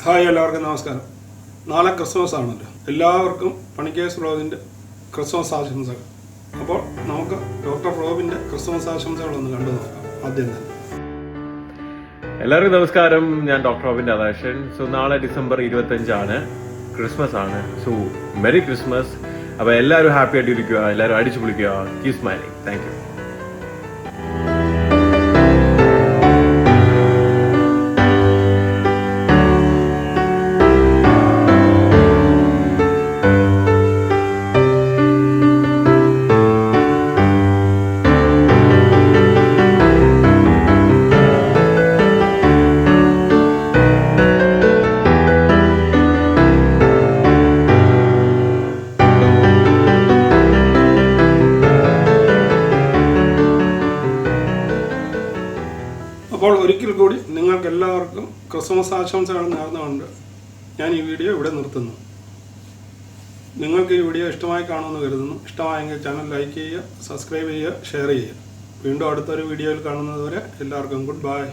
Hi, എല്ലാവർക്കും നമസ്കാരം. നാളെ ക്രിസ്മസ് ആണല്ലോ. എല്ലാവർക്കും പണിക്കേഴ്സ് വ്ലോഗിൻ്റെ ക്രിസ്മസ് ആശംസകൾ. അപ്പോൾ നമുക്ക് ഡോക്ടർ റോബിൻ്റെ ക്രിസ്മസ് ആശംസകളൊന്ന് കണ്ടു നോക്കാം. ആദ്യം തന്നെ എല്ലാവർക്കും നമസ്കാരം. ഞാൻ ഡോക്ടർ റോബിൻ രാധാകൃഷ്ണൻ. നാളെ ഡിസംബർ 25 ക്രിസ്മസ് ആണ്. Merry Christmas. അപ്പോൾ എല്ലാവരും ഹാപ്പി ആയിട്ട് ഇരിക്കുക, എല്ലാവരും അടിച്ചു പൊളിക്കുക. Keep smiling. Thank you. അപ്പോൾ ഒരിക്കൽ കൂടി നിങ്ങൾക്ക് എല്ലാവർക്കും ക്രിസ്മസ് ആശംസകൾ നേർന്നുകൊണ്ട് ഞാൻ ഈ വീഡിയോ ഇവിടെ നിർത്തുന്നു. നിങ്ങൾക്ക് ഈ വീഡിയോ ഇഷ്ടമായി കാണുമെന്ന് കരുതുന്നു. ഇഷ്ടമായെങ്കിൽ ചാനൽ ലൈക്ക് ചെയ്യുക, സബ്സ്ക്രൈബ് ചെയ്യുക, ഷെയർ ചെയ്യുക. വീണ്ടും അടുത്തൊരു വീഡിയോയിൽ കാണുന്നതുവരെ എല്ലാവർക്കും ഗുഡ് ബൈ.